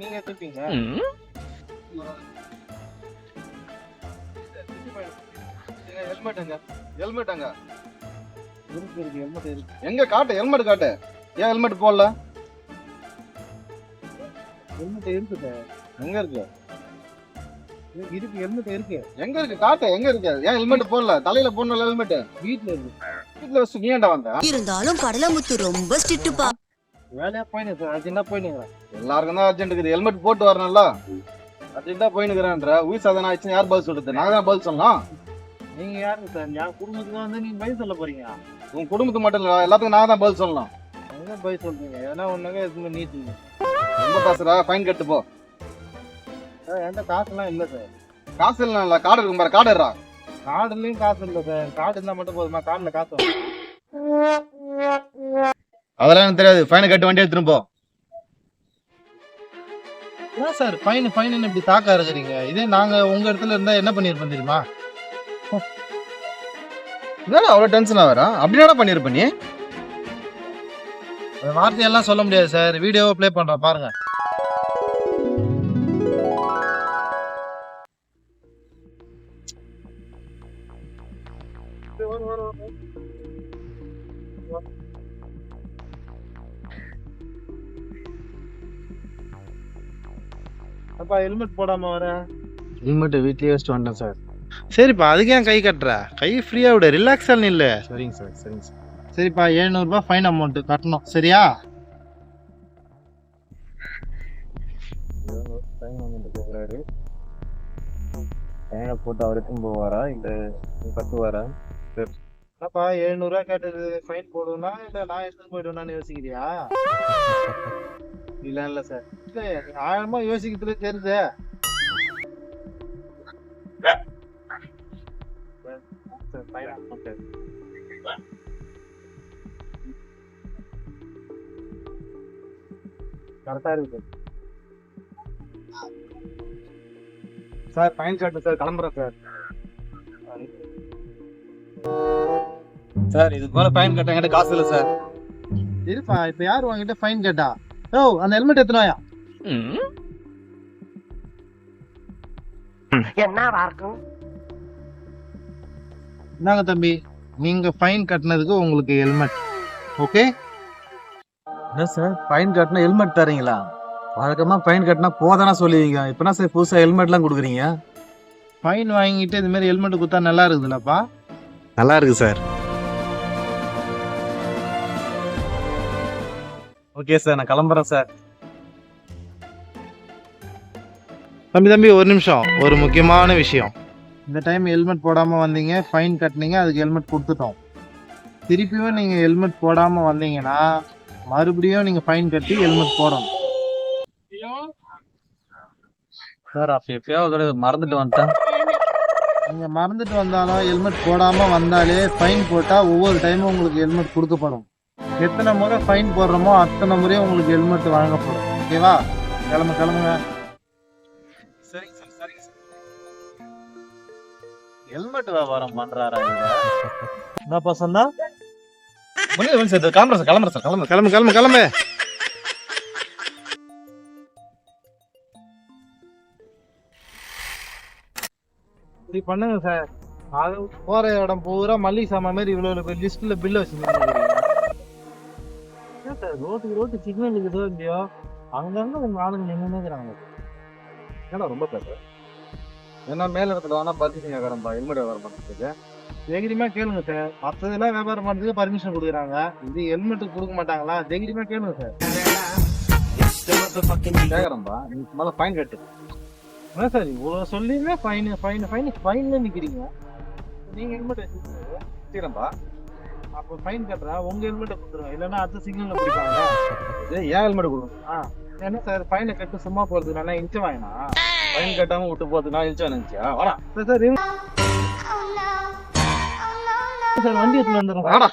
நீங்க எடுத்துப்பீங்க. எங்க காட்டு ஹெல்மெட் காட்டு. ஏன் ஹெல்மெட் போடல? ஹெல்மெட் இருக்குது. எங்க இருக்கு? இருக்கு ஹெல்மெட் இருக்கு. எங்க இருக்கு காட்டு? எங்க இருக்கு? ஏன் ஹெல்மெட் போடல? தலையில போடணும் ஹெல்மெட். வீட்ல இருக்கு. வீட்ல வச்சு நீ ஏன்டா வந்த? இருந்தாலும் கடலமுத்து ரொம்ப ஸ்ட்ரிக்ட்பா. வேலையா போயினு சார். அர்ஜென்ட்டா போயினுங்க. எல்லாருக்கும் தான் அர்ஜென்ட் இருக்குது. ஹெல்மெட் போட்டு வரணும்ல. அர்ஜென்ட்டா போயினுக்குறேன்ற உயிர் சாதனை ஆயிடுச்சு. யார் பதில் சொல்றது? நாங்க தான் பதில் சொல்லலாம். நீங்க யாருங்க சார்? என் குடும்பத்துக்கு தான் வந்து நீங்க பதில் சொல்ல போறீங்க. உங்க குடும்பத்துக்கு மட்டும் இல்ல, எல்லாத்துக்கும் நாங்க தான் பதில் சொல்லலாம். என்ன பதில் சொல்றீங்க? ஏன்னா ஒண்ணுங்க எதுவுமே நீட்டுங்க. ரொம்ப பேசுறா, ஃபைன் கட்டு போ. சார் என்கிட்ட காசுலாம் இல்லை சார். காசு இல்ல, கார்டு இருக்கும் பாரு, கார்டு எடுறா. கார்டுலயும் காசு இல்லை சார். கார்டு இருந்தா மட்டும் போதுமா? கார்டுல காசு வரும். அதெல்லாம் எனக்கு தெரியாது. ஃபைனை கட்டு, வண்டி எடுத்துட்டு போ. ஏன் சார் ஃபைன் இப்படி தாக்கா இருக்கிறீங்க? இதே நாங்க உங்க இடத்துல இருந்தா என்ன பண்ணிருப்போம் தெரியுமா? என்னடா அவ்வளவு டென்ஷனா வரா? அப்படி என்னடா பண்ணிருப்ப நீ? அந்த வார்த்தையெல்லாம் சொல்ல முடியாது சார். வீடியோவை ப்ளே பண்றேன் பாருங்க. அப்பா ஹெல்மெட் போடாம வர. ஹெல்மெட் வீட்லயே வச்சுட்டு வந்துட்டேன் சார். சரிப்பா, அதுக்கு ஏன் கை கட்டுற? கை ஃப்ரீயா விட, ரிலாக்ஸா இல்ல. சரிங்க சார், சரிங்க சார். சரிப்பா, 700 ரூபாய் ஃபைன் அமௌண்ட் கட்டணும். சரியா? போட்டு அவருக்கும் போவாரா இல்ல கட்டுவாரா? என்னப்பா 700 ரூபாய் கேட்டது ஃபைன் போடுனா இல்ல நான் எடுத்து போயிடுவேன்னு யோசிக்கிறியா? இல்ல சார். இல்ல ஆழமா யோசிக்கிறது தெரியுது. கரெக்டா இருக்கு சார். ஃபைன் கட்டு சார், கிளம்புறேன் சார். சார் இதுக்கு மேல ஃபைன் கட்ட என்கிட்ட காசு இல்லை சார். இருப்பா, இப்ப யாரு வாங்கிட்ட ஃபைன் கேட்டா? ஓ, அந்த ஹெல்மெட் எத்தனாயா? என்னங்க தம்பி, நீங்க ஃபைன் கட்டினதுக்கு உங்களுக்கு ஹெல்மெட். ஓகே? என்ன சார் ஃபைன் கட்டினா ஹெல்மெட் தரீங்களா? வழக்கமா ஃபைன் கட்டினா போதானா சொல்லுவீங்க. இப்பனா சார் புதுசா ஹெல்மெட்லாம் கொடுக்குறீங்க. ஃபைன் வாங்கிட்டு இது மாதிரி ஹெல்மெட் கொடுத்தா நல்லா இருக்குதுல்லப்பா? நல்லா இருக்கு சார். ஓகே சார், நான் கிளம்புறேன் சார். தம்பி ஒரு நிமிஷம், ஒரு முக்கியமான விஷயம். இந்த டைம் ஹெல்மெட் போடாம வந்தீங்க, ஃபைன் கட்டினீங்க, அதுக்கு ஹெல்மெட் கொடுத்துட்டோம். திருப்பியும் நீங்க ஹெல்மெட் போடாம வந்தீங்கன்னா மறுபடியும் நீங்க ஃபைன் கட்டி ஹெல்மெட் போடணும். சார் அப்ப எப்பயாவது மறந்துட்டு வந்துட்டேன். நீங்க மறந்துட்டு வந்தாலும் ஹெல்மெட் போடாம வந்தாலே ஃபைன் போட்டா ஒவ்வொரு டைமும் உங்களுக்கு ஹெல்மெட் கொடுக்கப்படும். எத்தனை முறை ஃபைன் போடுறோமோ அத்தனை முறையும் உங்களுக்கு ஹெல்மெட் வழங்கப்படும். ஓகேவா? கிளம்புங்க. சரிங்க சார், சரிங்க சார். ஹெல்மெட் வியாபாரம் பண்றாரா இவங்க? என்னப்பா சொன்னா? கிளம்புறேன் சார். கிளம்பு. இப்படி பண்ணுங்க சார். அது போற இடம் பூரா மல்லிகை சாமான் மாதிரி இவ்வளவு லிஸ்ட்ல பில் வச்சுருக்கீங்க. சார் ரோட்டு சிக்னல் இருக்குதோ இல்லையோ அங்கங்க உங்க ஆளுங்க நின்னுக்கிறாங்க. ஏன்னா ரொம்ப பேசுறேன். ஏன்னா மேல இடத்துல வேணா பர்மிஷன் கேட்கறேன்பா ஹெல்மெட் வியாபாரம் பண்றதுக்கு. தைரியமா கேளுங்க சார். மற்றதெல்லாம் வியாபாரம் பண்றதுக்கு பர்மிஷன் கொடுக்குறாங்க, இது ஹெல்மெட்டுக்கு கொடுக்க மாட்டாங்களா? தைரியமா கேளுங்க சார். கேட்கறேன்பா, நீங்க மேல ஃபைன் கட்டு. என்ன சார் இவ்வளவு சொல்லியுமே ஃபைன்ல நிக்கிறீங்க? நீங்க ஹெல்மெட் வச்சுக்கிறேன்பா. அப்போ ஃபைன் கட்டுறா உங்க ஹெல்மெட்டை கொடுத்துருங்க, இல்லைன்னா அடுத்த சிக்னல்ல பிடிப்பாங்க. ஏன் ஹெல்மெட் கொடுக்கணும்? என்ன சார் ஃபைனை கட்டு சும்மா போறதுக்கு நல்லா இன்ச்சு வாங்கினா? ஃபைன் கட்டாம விட்டு போறதுக்கு நான் இன்ச்சு நினைச்சியா? வாடா சார் வண்டி எடுத்துட்டு வந்துடுறேன். வாடா.